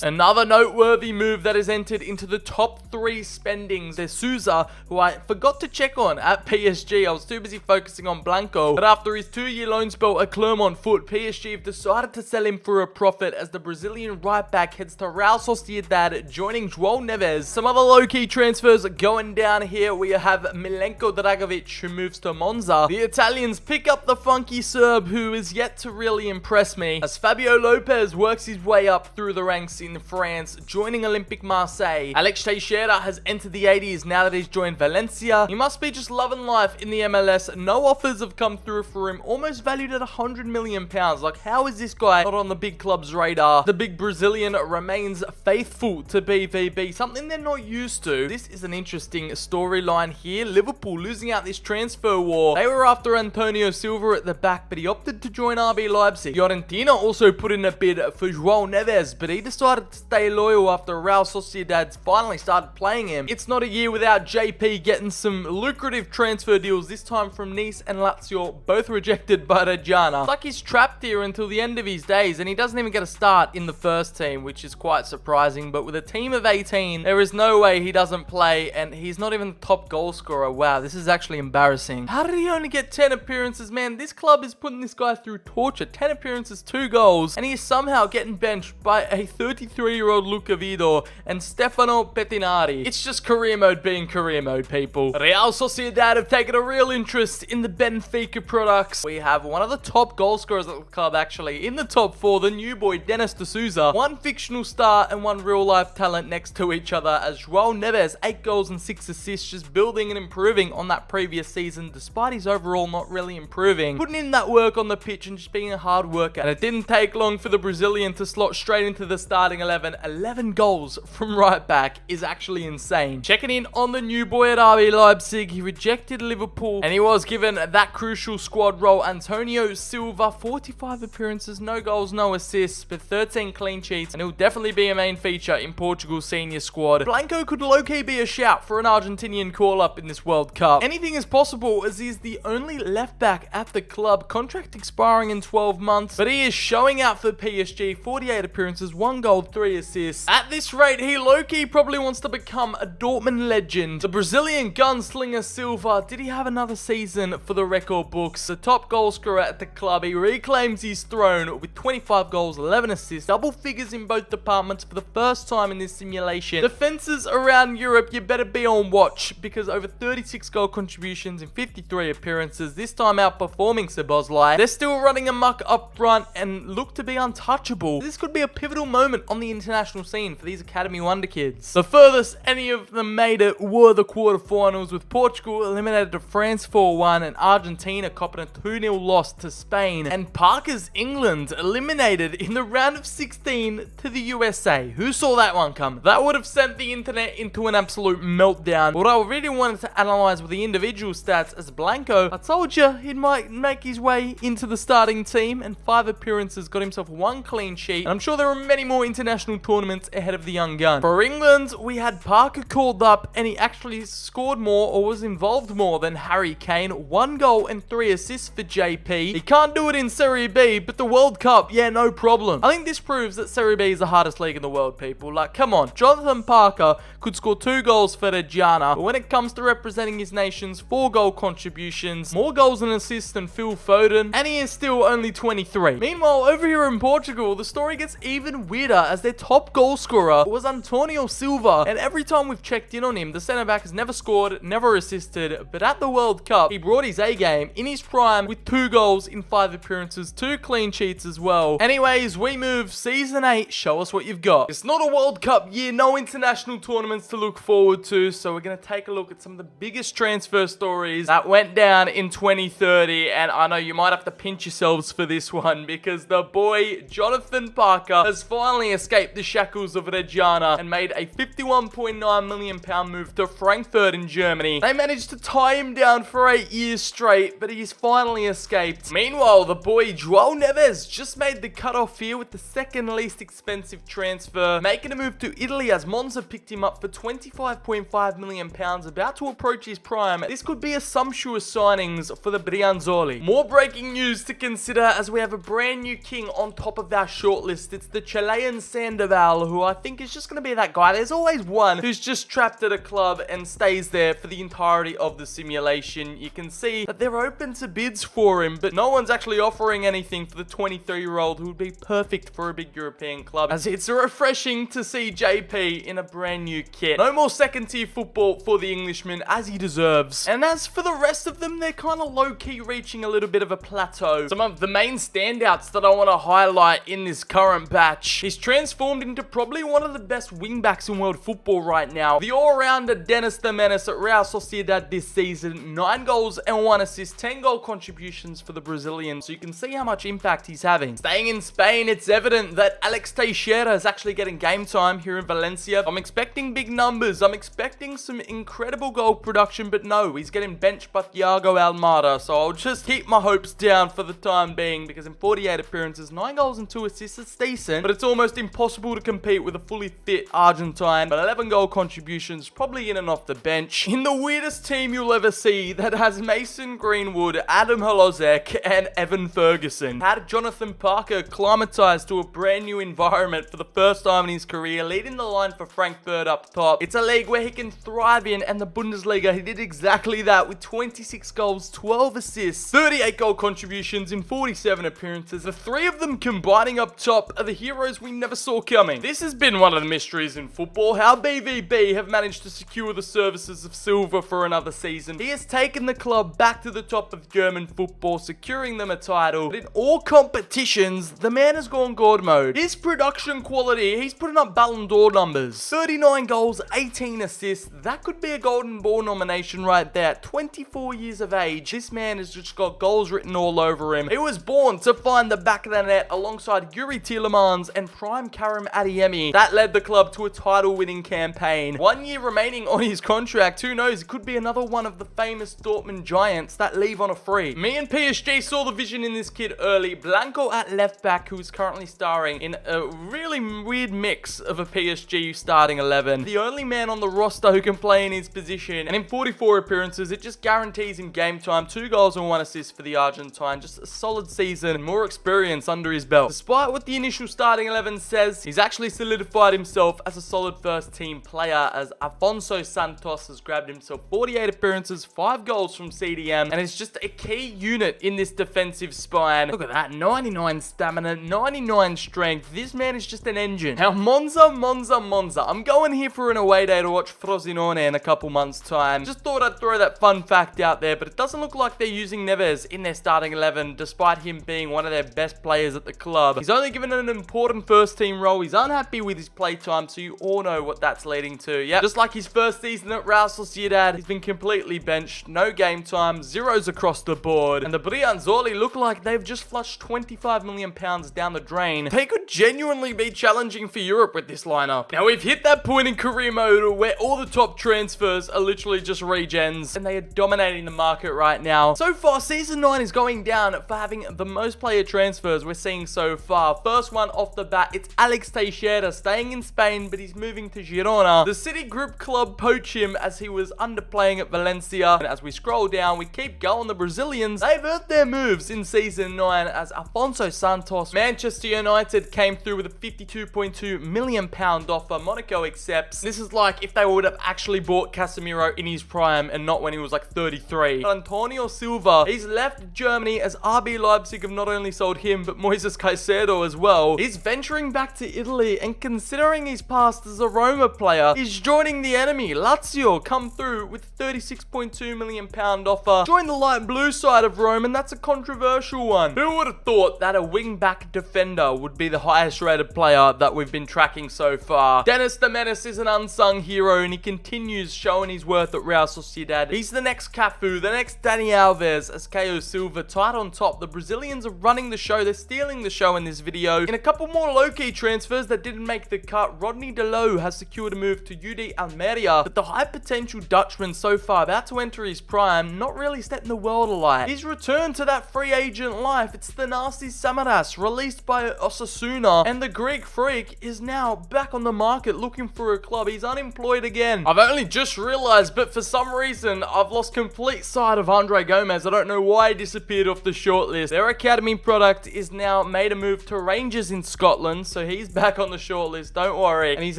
Another noteworthy move that has entered into the top 3 spendings. There's Sousa, who I forgot to check on at PSG. I was too busy focusing on Blanco, but after his 2-year loan spell at Clermont Foot, PSG have decided to sell him for a profit as the Brazilian right back heads to Real Sociedad, joining Joao Neves. Some other low-key transfers going down here. We have Milenko Dragovic, who moves to Monza. The Italians pick up the funky Serb, who is yet to really impress me, as worse. Fabio Lopez works his way up through the ranks in France, joining Olympique Marseille. Alex Teixeira has entered the 80s now that he's joined Valencia. He must be just loving life in the MLS. No offers have come through for him, almost valued at £100 million. Like, how is this guy not on the big club's radar? The big Brazilian remains faithful to BVB, something they're not used to. This is an interesting storyline here. Liverpool losing out this transfer war. They were after Antonio Silva at the back, but he opted to join RB Leipzig. Fiorentina also put in a bid for João Neves, but he decided to stay loyal after Real Sociedad finally started playing him. It's not a year without JP getting some lucrative transfer deals, this time from Nice and Lazio, both rejected by Reggiana. It's like he's trapped here until the end of his days, and he doesn't even get a start in the first team, which is quite surprising. But with a team of 18, there is no way he doesn't play, and he's not even the top goal scorer. Wow, this is actually embarrassing. How did he only get 10 appearances, man? This club is putting this guy through torture. 10 appearances, 2 goals, and he's somehow getting benched by a 33-year-old Luca Vidor and Stefano Pettinari. It's just career mode being career mode, people. Real Sociedad have taken a real interest in the Benfica products. We have one of the top goal scorers at the club, actually, in the top 4, the new boy Dennis D'Souza. One fictional star and one real-life talent next to each other, as João Neves, 8 goals and 6 assists, just building and improving on that previous season, despite his overall not really improving. Putting in that work on the pitch and just being a hard worker. And it didn't take long for the Brazilian to slot straight into the starting 11. 11 goals from right back is actually insane. Checking in on the new boy at RB Leipzig, he rejected Liverpool and he was given that crucial squad role. Antonio Silva, 45 appearances, no goals, no assists, but 13 clean sheets, and he'll definitely be a main feature in Portugal's senior squad. Blanco could low-key be a shout for an Argentinian call-up in this World Cup. Anything is possible, as he's the only left-back at the club, contract expiring in 12 months, but he is showing out for PSG, 48 appearances, 1 goal, 3 assists. At this rate, he low-key probably wants to become a Dortmund legend. The Brazilian gunslinger Silva, did he have another season for the record books? The top goal scorer at the club, he reclaims his throne with 25 goals, 11 assists, double figures in both departments for the first time in this simulation. Defenses around Europe, you better be on watch, because over 36 goal contributions in 53 appearances, this time outperforming Szoboszlai. They're still running amok up front and look to be untouchable. This could be a pivotal moment on the international scene for these Academy Wonder kids. The furthest any of them made it were the quarterfinals, with Portugal eliminated to France 4-1 and Argentina copping a 2-0 loss to Spain, and Parker's England eliminated in the round of 16 to the USA. Who saw that one come? That would have sent the internet into an absolute meltdown. What I really wanted to analyze were the individual stats, as Blanco, I told you he might make his way into the starting team, and 5 appearances, got himself 1 clean sheet, and I'm sure there are many more international tournaments ahead of the young gun. For England, we had Parker called up, and he actually scored more or was involved more than Harry Kane. 1 goal and 3 assists for JP. He can't do it in Serie B, but the World Cup, yeah, no problem. I think this proves that Serie B is the hardest league in the world, people. Like, come on. Jonathan Parker could score 2 goals for Reggiana, but when it comes to representing his nation's 4 goal contributions, more goals and assists than Phil Foden, and he is still only 23. Meanwhile, over here in Portugal, the story gets even weirder, as their top goal scorer was Antonio Silva, and every time we've checked in on him, the centre-back has never scored, never assisted, but at the World Cup, he brought his A-game in his prime with 2 goals in 5 appearances, 2 clean sheets as well. Anyways, we move Season 8, show us what you've got. It's not a World Cup year, no international tournaments to look forward to, so we're going to take a look at some of the biggest transfer stories that went down in 2030, and I know you might have to pinch yourselves for this one, because the boy Jonathan Parker has finally escaped the shackles of Reggiana and made a £51.9 million move to Frankfurt in Germany. They managed to tie him down for 8 years straight, but he's finally escaped. Meanwhile, the boy João Neves just made the cutoff here with the second least expensive transfer, making a move to Italy, as Monza picked him up for £25.5 million, about to approach his prime. This could be a sumptuous signings for the Brianzoli. More breaking news to consider, as we have a brand new king on top of our shortlist. It's the Chilean Sandoval, who I think is just going to be that guy. There's always one who's just trapped at a club and stays there for the entirety of the simulation. You can see that they're open to bids for him, but no one's actually offering anything for the 23-year-old who would be perfect for a big European club, as it's refreshing to see JP in a brand new kit. No more second-tier football for the Englishman, as he deserves. And as for the rest of them, they're kind of low-key reaching a little bit of a plateau. Some of the main standouts that I want to highlight in this current batch. He's transformed into probably one of the best wingbacks in world football right now. The all-rounder Dennis the Menace at Real Sociedad this season, 9 goals and 1 assist, 10 goal contributions for the Brazilian, so you can see how much impact he's having. Staying in Spain, it's evident that Alex Teixeira is actually getting game time here in Valencia. I'm expecting big numbers. I'm expecting some incredible goal production, but no, he's getting benched by Thiago Almada, so I'll just keep my hopes down for the time being, because in 48 appearances, 9 goals and 2 assists, it's decent, but it's almost impossible to compete with a fully fit Argentine. But 11 goal contributions, probably in and off the bench, in the weirdest team you'll ever see that has Mason Greenwood, Adam Holozek, and Evan Ferguson. Had Jonathan Parker acclimatized to a brand new environment for the first time in his career, leading the line for Frankfurt up top. It's a league where he can thrive in, and the Bundesliga, he did exactly that with 26 goals, 12 assists, 38 goal contributions in 47 appearances. The three of them combining up top are the heroes we never saw coming. This has been one of the mysteries in football, how BVB have managed to secure the services of Silva for another season. He has taken the club back to the top of German football, securing them a title. But in all competitions, the man has gone God mode. His production quality, he's putting up Ballon d'Or numbers. 39 goals, 18 assists. That could be a Golden Ball nomination right there. At 24 years of age, this man has just got goals written all over him. He was born to find the back of the net alongside Yuri Tielemans and prime Karim Adeyemi. That led the club to a title-winning campaign. 1 year remaining on his contract. Who knows? It could be another one of the famous Dortmund giants that leave on a free. Me and PSG saw the vision in this kid early. Blanco at left back, who is currently starring in a really weird mix of a PSG starting 11. The only man on the roster who can play in his position, and in 44 appearances, it just guarantees him game time. 2 goals and 1 assist for the Argentine. Just a solid season and more experience under his belt. Despite what the initial starting 11 says, he's actually solidified himself as a solid first team player, as Afonso Santos has grabbed himself 48 appearances, 5 goals from CDM, and is just a key unit in this defensive spine. Look at that, 99 stamina, 99 strength. This man is just an engine. Now, Monza. I'm going here for an away day to watch Frosinone in a couple months' time. Just thought I'd throw that fun fact out there, but it doesn't look like they're using Neves in their starting 11, despite him being one of their best players at the club. He's only given an important first team role. He's unhappy with his playtime, so you all know what that's leading to. Yeah, just like his first season at Real Sociedad, he's been completely benched, no game time, zeros across the board, and the Brianzoli look like they've just flushed £25 million down the drain. They could genuinely be challenging for Europe with this lineup. Now, we've hit that point in career mode where all the top transfers are literally just regens, and they are dominating the market right now. So far, Season 9 is going down for having the most player transfers we're seeing so far. First one off the bat, it's Alex Teixeira, staying in Spain, but he's moving to Girona. The City Group club poach him as he was underplaying at Valencia, and as we scroll down, we keep going. The Brazilians, they've earned their moves in Season 9 as Afonso Santos. Manchester United came through with a £52.2 million offer. Monaco accepts. This is like if they would have actually bought Casemiro in his prime and not when he was like 33. But Antonio Silva, he's left Germany as RB Leipzig have not only sold him, but Moises Caicedo as well. He's venturing back to Italy, and considering his past as a Roma player, he's joining the enemy. Lazio come through with £36.2 million offer. Join the light blue side of Rome, and that's a controversial one. Who would have thought that a wing-back defender would be the highest rated player that we've been tracking so far? Dennis the Menace is an unsung hero, and he continues showing his worth at Real Sociedad. He's the next Cafu, the next Dani Alves, as Caio Silva tight on top. The Brazilians are running the show. They're stealing the show in this video. In a couple more low-key transfers that didn't make the cut, Rodney Delo has secured a move to UD Almeria, but the high-potential Dutchman so far about to enter his prime, not really setting the world alight. He's returned to that free agent life. It's the nasty Samaras, released by Osasuna, and the Greek freak is now back on the market looking for a club. He's unemployed again. I've only just realized, but for some reason, I've lost complete sight of Andre Gomez. I don't know why he disappeared off the shortlist. Their academy product is now made a move to Rangers in Scotland, so he's back on the shortlist, don't worry. And he's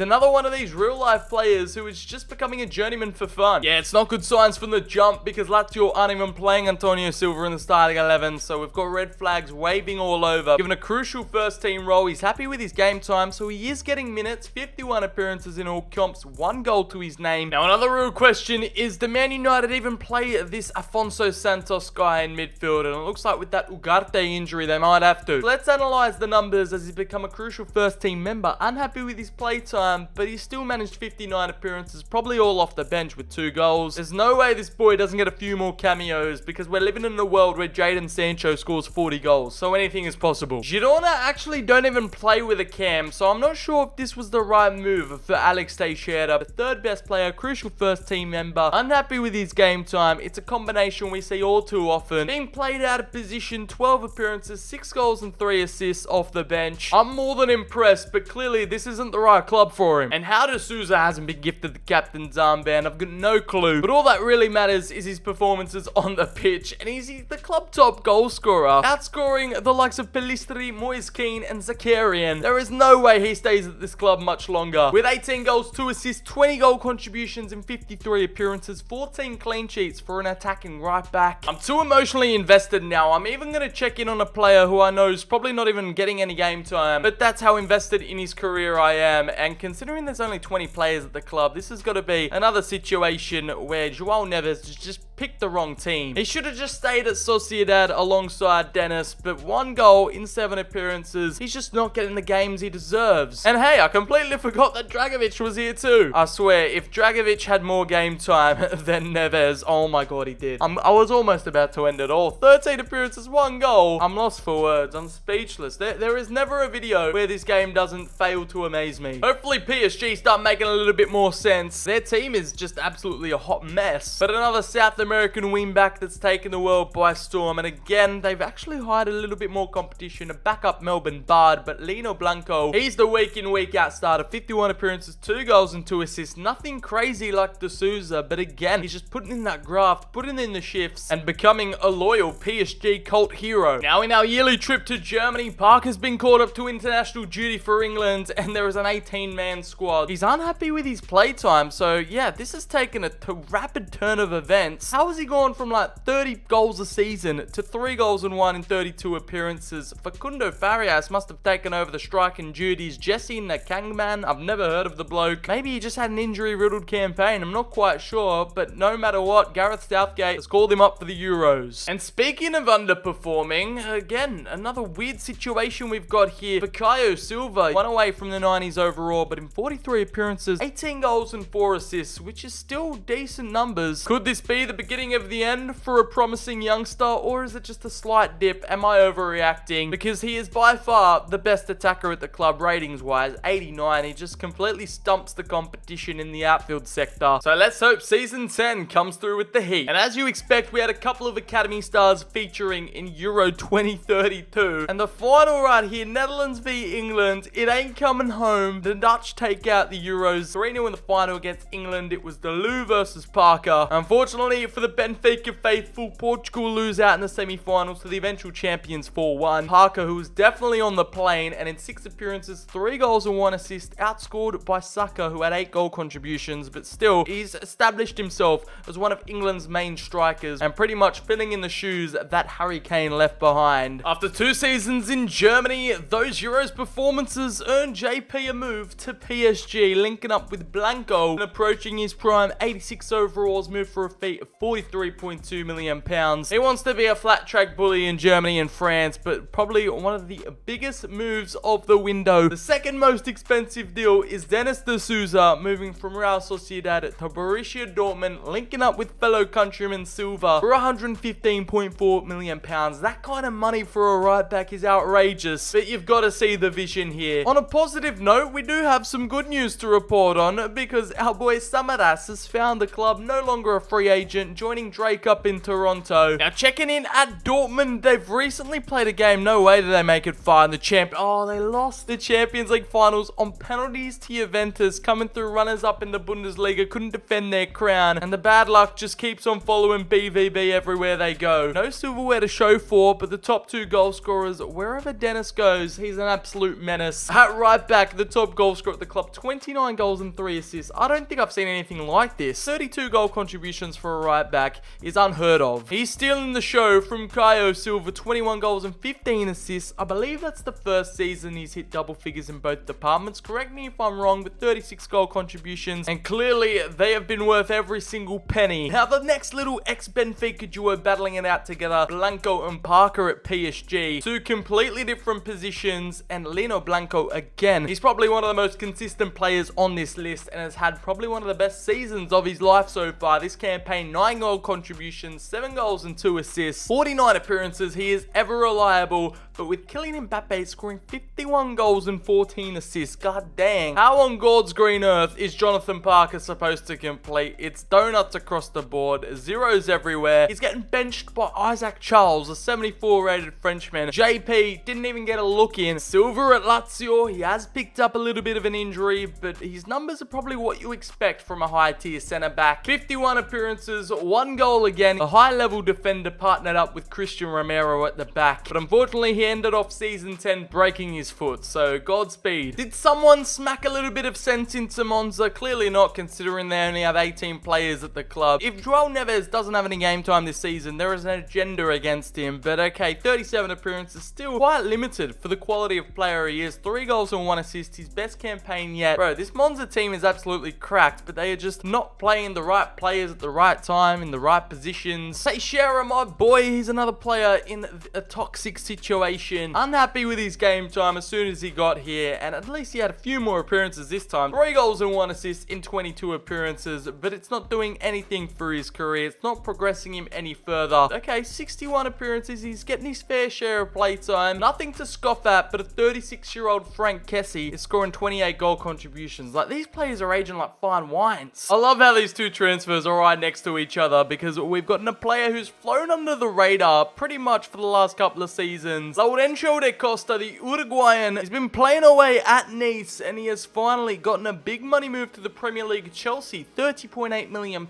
another one of these real-life players who is just becoming a journeyman for fun. Yeah, it's not good signs from the jump, because Lazio aren't even playing Antonio Silva in the starting 11, so we've got red flags waving all over. Given a crucial first team role, he's happy with his game time, so he is getting minutes, 51 appearances in all comps, 1 goal to his name. Now, another real question is, do Man United even play this Afonso Santos guy in midfield? And it looks like with that Ugarte injury, they might might have to. Let's analyze the numbers as he's become a crucial first team member. Unhappy with his play time, but he still managed 59 appearances, probably all off the bench with 2 goals. There's no way this boy doesn't get a few more cameos because we're living in a world where Jadon Sancho scores 40 goals, so anything is possible. Girona actually don't even play with a cam, so I'm not sure if this was the right move for Alex Teixeira, the third best player, crucial first team member, unhappy with his game time. It's a combination we see all too often. Being played out of position, 12 appearances, 6 goals and 3 assists off the bench. I'm more than impressed, but clearly this isn't the right club for him. And how De Souza hasn't been gifted the captain's armband, I've got no clue. But all that really matters is his performances on the pitch, and he's the club top goal scorer, outscoring the likes of Pelistri, Moise Kean and Zakarian. There is no way he stays at this club much longer. With 18 goals, 2 assists, 20 goal contributions in 53 appearances, 14 clean sheets for an attacking right back. I'm too emotionally invested now. I'm even going to check in on a player who I know is probably not even getting any game time, but that's how invested in his career I am. And considering there's only 20 players at the club, this has got to be another situation where Joao Neves just picked the wrong team. He should have just stayed at Sociedad alongside Dennis, but 1 goal in 7 appearances. He's just not getting the games he deserves. And hey, I completely forgot that Dragovic was here too. I swear, if Dragovic had more game time than Neves, oh my god, he did. I was almost about to end it all. 13 appearances, 1 goal. I'm lost for words. I'm speechless. There is never a video where this game doesn't fail to amaze me. Hopefully PSG start making a little bit more sense. Their team is just absolutely a hot mess. But another South American wingback that's taken the world by storm. And again, they've actually hired a little bit more competition to back up Melbourne Bard. But Lino Blanco, he's the week in, week out starter. 51 appearances, 2 goals and 2 assists. Nothing crazy like De Souza. But again, he's just putting in that graft, putting in the shifts, and becoming a loyal PSG cult hero. Now in our yearly trip to Germany, Parker's been called up to international duty for England, and there is an 18-man squad. He's unhappy with his playtime, so yeah, this has taken a rapid turn of events. How has he gone from like 30 goals a season to 3 goals and 1 in 32 appearances? Facundo Farias must have taken over the striking duties. Jesse Nakangman, I've never heard of the bloke. Maybe he just had an injury-riddled campaign, I'm not quite sure, but no matter what, Gareth Southgate has called him up for the Euros. And speaking of underperforming, again, another weird situation we've got here. Bukayo Silva, 1 away from the 90s overall, but in 43 appearances, 18 goals and 4 assists, which is still decent numbers. Could this be the beginning of the end for a promising youngster, or is it just a slight dip? Am I overreacting? Because he is by far the best attacker at the club ratings-wise, 89. He just completely stumps the competition in the outfield sector. So let's hope Season 10 comes through with the heat. And as you expect, we had a couple of Academy stars featuring in Euro 2032. And the final right here, Netherlands v England. It ain't coming home. The Dutch take out the Euros 3-0 in the final against England. It was Deleu versus Parker. Unfortunately for the Benfica faithful, Portugal lose out in the semi-finals to the eventual champions 4-1. Parker, who was definitely on the plane, and in 6 appearances, 3 goals and 1 assist, outscored by Saka, who had 8 goal contributions, but still, he's established himself as one of England's main strikers and pretty much filling in the shoes that Harry Kane left behind. After 2 seasons in Germany, those Euros performances earned JP a move to PSG, linking up with Blanco and approaching his prime. 86 overalls, moved for a fee of £43.2 million. He wants to be a flat track bully in Germany and France, but probably one of the biggest moves of the window. The second most expensive deal is Dennis De Souza, moving from Real Sociedad to Borussia Dortmund, linking up with fellow countryman Silva for £115.4 million. That kind of money for a right back is outrageous, but you've got to see the vision here. On a positive note, we do have some good news to report on, because our boy Samaras has found the club, no longer a free agent, joining Drake up in Toronto. Now checking in at Dortmund, they've recently played a game, no way did they make it far in the they lost the Champions League finals on penalties to Juventus, coming through runners-up in the Bundesliga, couldn't defend their crown, and the bad luck just keeps on following BVB everywhere they go. No silverware to show for, but the top 2 goal scorers, wherever Dennis goes, he's an absolute menace. At right back, the top goal scorer at the club, 29 goals and 3 assists. I don't think I've seen anything like this. 32 goal contributions for a right right back is unheard of. He's stealing the show from Caio Silva, 21 goals and 15 assists. I believe that's the first season he's hit double figures in both departments. Correct me if I'm wrong, but 36 goal contributions, and clearly they have been worth every single penny. Now the next little ex-Benfica duo battling it out together, Blanco and Parker at PSG. Two completely different positions, and Lino Blanco again. He's probably one of the most consistent players on this list and has had probably one of the best seasons of his life so far. This campaign, 9 goal contributions, 7 goals and 2 assists, 49 appearances. He is ever reliable, but with Kylian Mbappe scoring 51 goals and 14 assists, god dang. How on God's green earth is Jonathan Parker supposed to complete? It's donuts across the board, zeros everywhere. He's getting benched by Isaac Charles, a 74 rated Frenchman. JP didn't even get a look in. Silva at Lazio, he has picked up a little bit of an injury, but his numbers are probably what you expect from a high tier centre back. 51 appearances, 1 goal again. A high level defender partnered up with Christian Romero at the back, but unfortunately he ended off season 10 breaking his foot, so Godspeed. Did someone smack a little bit of sense into Monza? Clearly not, considering they only have 18 players at the club. If João Neves doesn't have any game time this season, there is an agenda against him, but okay, 37 appearances, still quite limited for the quality of player he is. 3 goals and 1 assist, his best campaign yet. Bro, this Monza team is absolutely cracked, but they are just not playing the right players at the right time, in the right positions. Teixeira, my boy, he's another player in a toxic situation. Unhappy with his game time as soon as he got here, and at least he had a few more appearances this time. 3 goals and 1 assist in 22 appearances, but it's not doing anything for his career. It's not progressing him any further. Okay, 61 appearances. He's getting his fair share of play time. Nothing to scoff at, but a 36-year-old Frank Kessie is scoring 28 goal contributions. Like, these players are aging like fine wines. I love how these two transfers are right next to each other, because we've gotten a player who's flown under the radar pretty much for the last couple of seasons. Laurencio de Costa, the Uruguayan, has been playing away at Nice, and he has finally gotten a big money move to the Premier League. Chelsea, £30.8 million,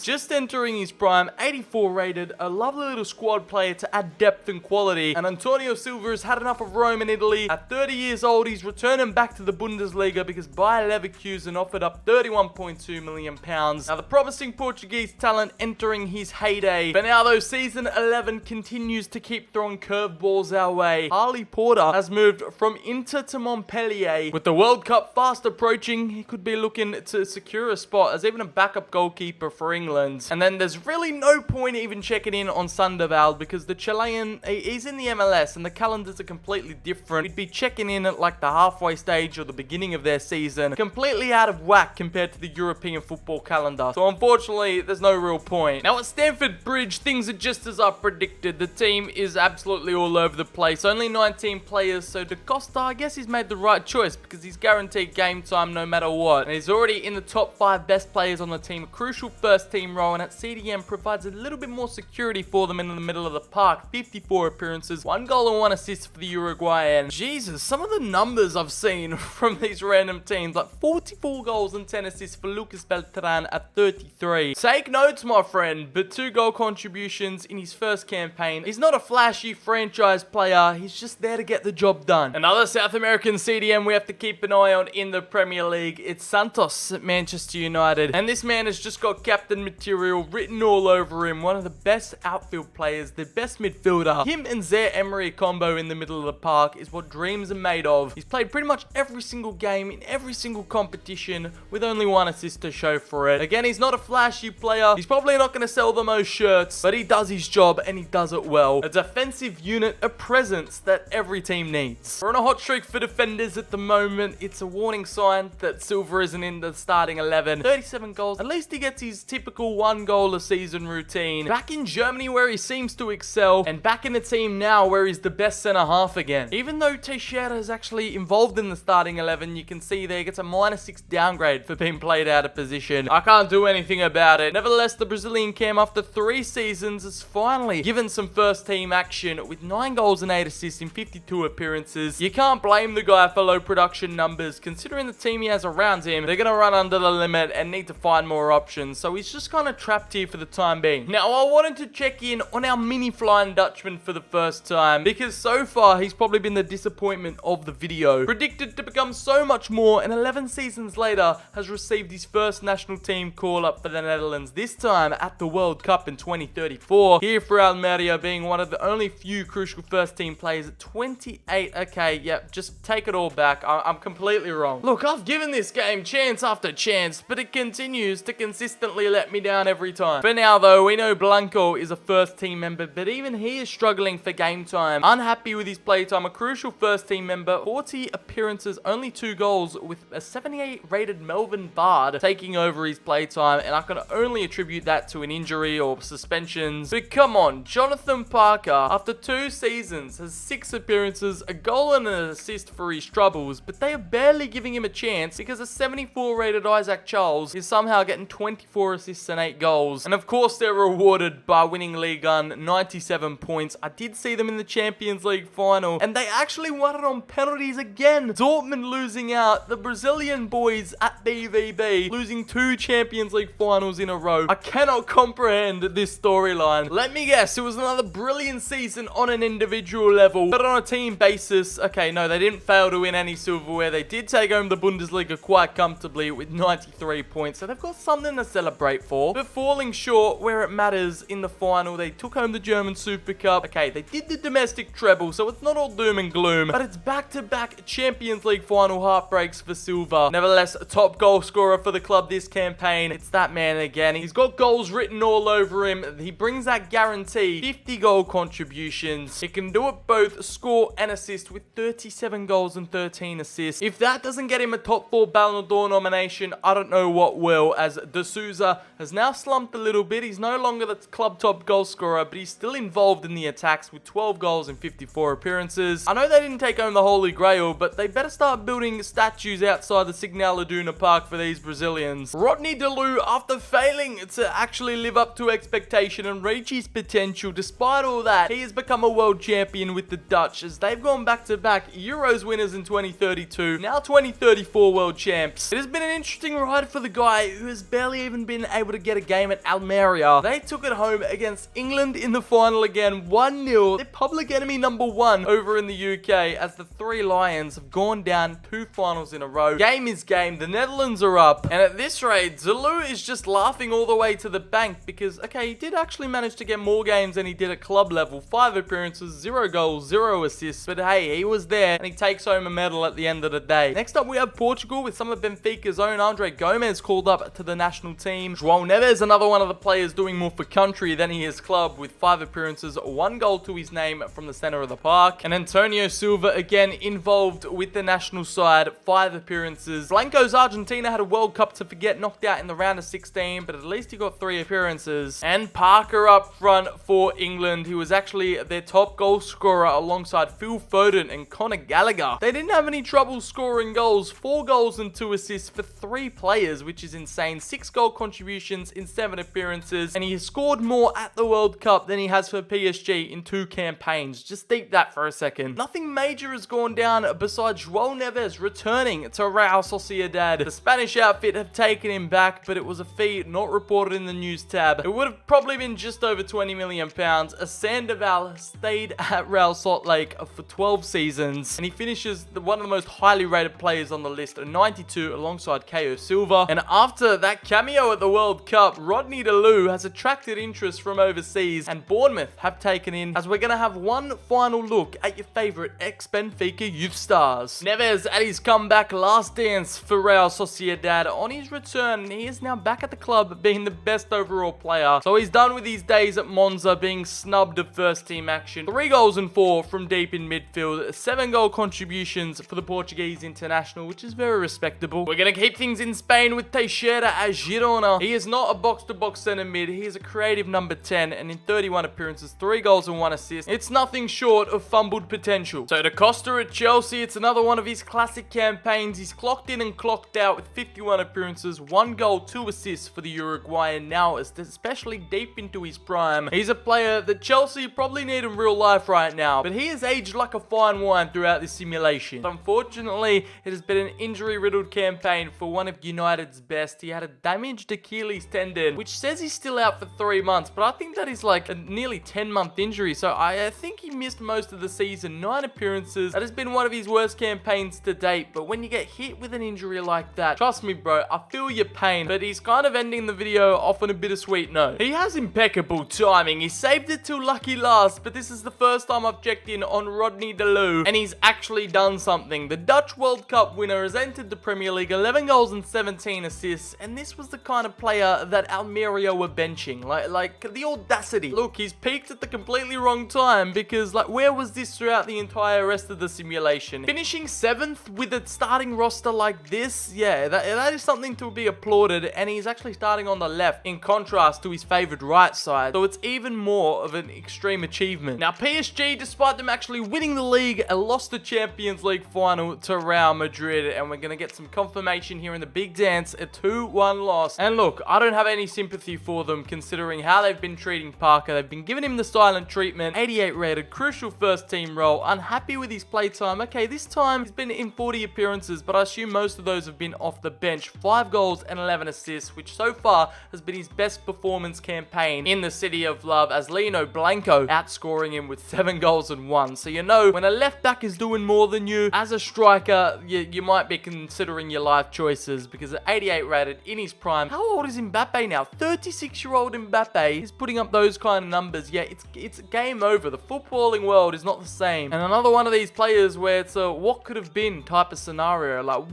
just entering his prime, 84 rated, a lovely little squad player to add depth and quality. And Antonio Silva has had enough of Rome in Italy. At 30 years old, he's returning back to the Bundesliga because Bayer Leverkusen offered up £31.2 million. Now, the promising Portuguese talent entering his heyday. But now, though, season 11 continues to keep throwing curveballs our way. Harley Porter has moved from Inter to Montpellier. With the World Cup fast approaching, he could be looking to secure a spot as even a backup goalkeeper for England. And then there's really no point even checking in on Sandoval because the Chilean, he's in the MLS and the calendars are completely different. We'd be checking in at like the halfway stage or the beginning of their season. Completely out of whack compared to the European football calendar. So unfortunately, there's no real point. Now at Stamford Bridge, things are just as I predicted. The team is absolutely all over the place. Only 19 players, so Da Costa, I guess he's made the right choice because he's guaranteed game time no matter what. And he's already in the top 5 best players on the team. A crucial first team role, and at CDM provides a little bit more security for them in the middle of the park. 54 appearances, 1 goal and 1 assist for the Uruguayan. Jesus, some of the numbers I've seen from these random teams, like 44 goals and 10 assists for Lucas Beltran at 33. Take notes, my friend, but 2 goal contributions in his first campaign. He's not a flashy franchise player, he's just there to get the job done. Another South American CDM we have to keep an eye on in the Premier League. It's Santos at Manchester United, and this man has just got captain material written all over him. One of the best outfield players, the best midfielder. Him and Zaire Emery combo in the middle of the park is what dreams are made of. He's played pretty much every single game in every single competition with only 1 assist to show for it. Again, he's not a flashy player. He's probably not going to sell the most shirts, but he does his job and he does it well. A defensive unit, a presence that every team needs. We're on a hot streak for defenders at the moment. It's a warning sign that Silva isn't in the starting 11. 37 goals. At least he gets his typical 1 goal a season routine. Back in Germany where he seems to excel, and back in a team now where he's the best centre half again. Even though Teixeira is actually involved in the starting 11, you can see there he gets a -6 downgrade for being played out of position. I can't do anything about it. Nevertheless, the Brazilian cam after 3 seasons has finally given some first team action with 9 goals and and 8 assists in 52 appearances. You can't blame the guy for low production numbers, considering the team he has around him. They're going to run under the limit and need to find more options, so he's just kind of trapped here for the time being. Now, I wanted to check in on our mini flying Dutchman for the first time, because so far he's probably been the disappointment of the video. Predicted to become so much more, and 11 seasons later has received his first national team call-up for the Netherlands, this time at the World Cup in 2034. Here for Almeria, being one of the only few crucial first team players at 28. Okay, yep, just take it all back. I'm completely wrong. Look, I've given this game chance after chance, but it continues to consistently let me down every time. For now though, we know Blanco is a first team member, but even he is struggling for game time. Unhappy with his play time, a crucial first team member, 40 appearances, only 2 goals, with a 78 rated Melvin Bard taking over his play time, and I can only attribute that to an injury or suspensions. But come on, Jonathan Parker, after 2 seasons, has 6 appearances, a goal and an assist for his troubles, but they are barely giving him a chance because a 74 rated Isaac Charles is somehow getting 24 assists and 8 goals. And of course they're rewarded by winning Ligue 1, 97 points. I did see them in the Champions League final, and they actually won it on penalties again. Dortmund losing out, the Brazilian boys at BVB losing 2 Champions League finals in a row. I cannot comprehend this storyline. Let me guess, it was another brilliant season on an individual level, but on a team basis, okay, no, they didn't fail to win any silverware. They did take home the Bundesliga quite comfortably with 93 points, so they've got something to celebrate for. But falling short where it matters in the final, they took home the German Super Cup. Okay, they did the domestic treble, so it's not all doom and gloom, but it's back-to-back Champions League final heartbreaks for Silva. Nevertheless, a top goal scorer for the club this campaign. It's that man again. He's got goals written all over him. He brings that guarantee, 50 goal contributions. He can do it both score and assist with 37 goals and 13 assists. If that doesn't get him a top 4 Ballon d'Or nomination, I don't know what will, as De Souza has now slumped a little bit. He's no longer the club top goal scorer, but he's still involved in the attacks with 12 goals and 54 appearances. I know they didn't take home the Holy Grail, but they better start building statues outside the Signal Iduna Park for these Brazilians. Rodney Deleu, after failing to actually live up to expectation and reach his potential, despite all that, he has become a world champion with the Dutch, as they've gone back-to-back Euros winners in 2032, now 2034 world champs. It has been an interesting ride for the guy who has barely even been able to get a game at Almeria. They took it home against England in the final again, 1-0. They're public enemy number 1 over in the UK, as the 3 Lions have gone down 2 finals in a row. Game is game. The Netherlands are up, and at this rate, Deleu is just laughing all the way to the bank, because, okay, he did actually manage to get more games than he did at club level. 5 appearances, 0 goals, 0 assists, but hey, he was there, and he takes home a medal at the end of the day. Next up, we have Portugal, with some of Benfica's own Andre Gomes called up to the national team. João Neves, another one of the players doing more for country than he is club, with 5 appearances, 1 goal to his name from the center of the park. And Antonio Silva, again, involved with the national side, 5 appearances. Blanco's Argentina had a World Cup to forget, knocked out in the round of 16, but at least he got 3 appearances. And Parker up front for England. He was actually their top goal scorer alongside Phil Foden and Conor Gallagher. They didn't have any trouble scoring goals, 4 goals and 2 assists for 3 players, which is insane. 6 goal contributions in 7 appearances, and he has scored more at the World Cup than he has for PSG in 2 campaigns. Just think that for a second. Nothing major has gone down besides João Neves returning to Real Sociedad. The Spanish outfit have taken him back, but it was a fee not reported in the news tab. It would have probably been just over £20 million. Sandoval stayed at Real Salt Lake for 12 seasons, and he finishes one of the most highly rated players on the list, a 92, alongside Caio Silva. And after that cameo at the World Cup, Rodney Deleu has attracted interest from overseas, and Bournemouth have taken in, as we're going to have one final look at your favourite ex-Benfica youth stars. Neves at his comeback last dance for Real Sociedad. On his return, he is now back at the club, being the best overall player. So he's done with his days at Monza, being snubbed of first team action. 3 goals and 4 from deep in midfield. 7 goal contributions for the Portuguese international, which is very respectable. We're going to keep things in Spain with Teixeira at Girona. He is not a box-to-box centre mid. He is a creative number 10, and in 31 appearances, 3 goals and 1 assist. It's nothing short of fumbled potential. So Da Costa at Chelsea, it's another one of his classic campaigns. He's clocked in and clocked out with 51 appearances, 1 goal, 2 assists for the Uruguayan, now especially deep into his prime. He's a player that Chelsea probably need in real life right right now, but he has aged like a fine wine throughout this simulation. Unfortunately, it has been an injury-riddled campaign for one of United's best. He had a damaged Achilles tendon, which says he's still out for 3 months, but I think that is like a nearly 10-month injury, so I think he missed most of the season. 9 appearances. That has been one of his worst campaigns to date, but when you get hit with an injury like that, trust me, bro, I feel your pain, but he's kind of ending the video off on a bittersweet note. He has impeccable timing. He saved it till lucky last, but this is the first time I've checked in on Rodney DeLu, and he's actually done something. The Dutch World Cup winner has entered the Premier League, 11 goals and 17 assists, and this was the kind of player that Almeria were benching. Like the audacity. Look, he's peaked at the completely wrong time, because like, where was this throughout the entire rest of the simulation? Finishing 7th with a starting roster like this, yeah, that is something to be applauded, and he's actually starting on the left in contrast to his favored right side, so it's even more of an extreme achievement. Now, PSG, despite them actually winning the league, lost the Champions League final to Real Madrid, and we're going to get some confirmation here in the big dance, a 2-1 loss. And look, I don't have any sympathy for them considering how they've been treating Parker. They've been giving him the silent treatment, 88 rated, crucial first team role, unhappy with his playtime. Okay, this time he's been in 40 appearances, but I assume most of those have been off the bench. 5 goals and 11 assists, which so far has been his best performance campaign in the City of Love, as Lino Blanco outscoring him with 7 goals and 1. So you know, when a left back is doing more than you, as a striker, you might be considering your life choices, because at 88 rated in his prime, how old is Mbappe now? 36-year-old Mbappe is putting up those kind of numbers. Yeah, it's game over. The footballing world is not the same. And another one of these players where it's a what could have been type of scenario. Like,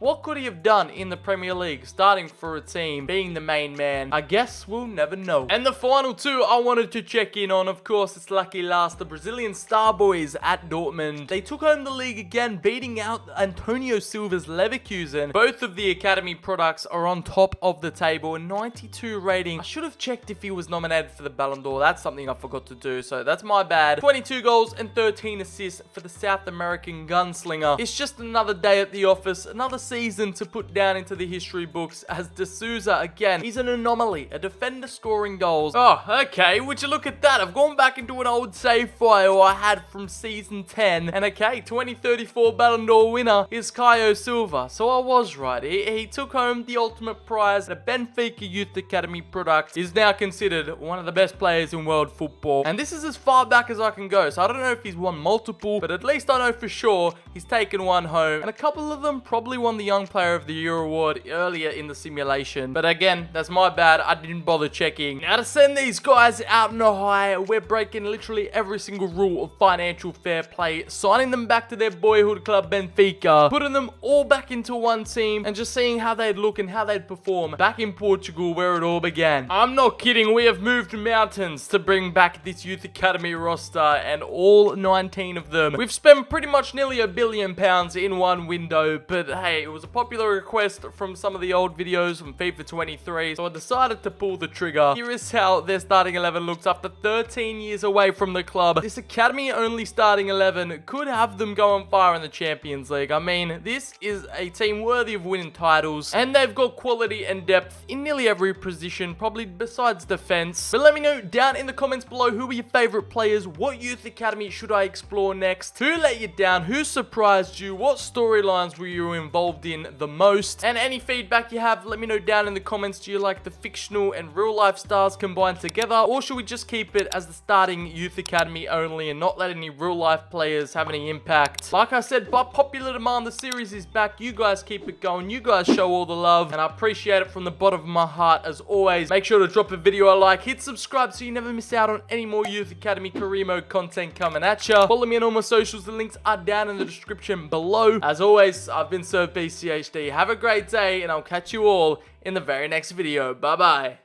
what could he have done in the Premier League, starting for a team, being the main man? I guess we'll never know. And the final two I wanted to check in on, of course, it's lucky last, the Brazilian Star Boys at Dortmund. They took home the league again, beating out Antonio Silva's Leverkusen. Both of the academy products are on top of the table, a 92 rating. I should have checked if he was nominated for the Ballon d'Or. That's something I forgot to do, so that's my bad. 22 goals and 13 assists for the South American gunslinger. It's just another day at the office, another season to put down into the history books, as De Souza, again, he's an anomaly, a defender scoring goals. Oh, okay, would you look at that? I've gone back into an old save file I had from season 10, and okay, 2034 Ballon d'Or winner is Caio Silva. So I was right. He took home the ultimate prize. The Benfica Youth Academy product is now considered one of the best players in world football, and this is as far back as I can go, so I don't know if he's won multiple, but at least I know for sure he's taken one home, and a couple of them probably won the Young Player of the Year award earlier in the simulation. But again, that's my bad. I didn't bother checking. Now, to send these guys out in a high, we're breaking literally every single rule of financial fair play, signing them back to their boyhood club Benfica, putting them all back into one team, and just seeing how they'd look and how they'd perform back in Portugal where it all began. I'm not kidding. We have moved mountains to bring back this youth academy roster, and all 19 of them. We've spent pretty much nearly £1 billion in one window, but hey, it was a popular request from some of the old videos from FIFA 23, so I decided to pull the trigger. Here is how their starting 11 looks after 13 years away from the club. This academy only starting 11 could have them go on fire in the Champions League. I mean, this is a team worthy of winning titles, and they've got quality and depth in nearly every position, probably besides defense. But let me know down in the comments below, who are your favorite players? What youth academy should I explore next? Who let you down? Who surprised you? What storylines were you involved in the most? And any feedback you have, let me know down in the comments. Do you like the fictional and real life stars combined together, or should we just keep it as the starting youth academy only and not let any real life players have any impact? Like I said, by popular demand, the series is back. You guys keep it going. You guys show all the love, and I appreciate it from the bottom of my heart. As always, make sure to drop a video a like, hit subscribe so you never miss out on any more youth academy career mode content coming at ya. Follow me on all my socials. The links are down in the description below. As always, I've been Sir BCHD. Have a great day, and I'll catch you all in the very next video. Bye bye.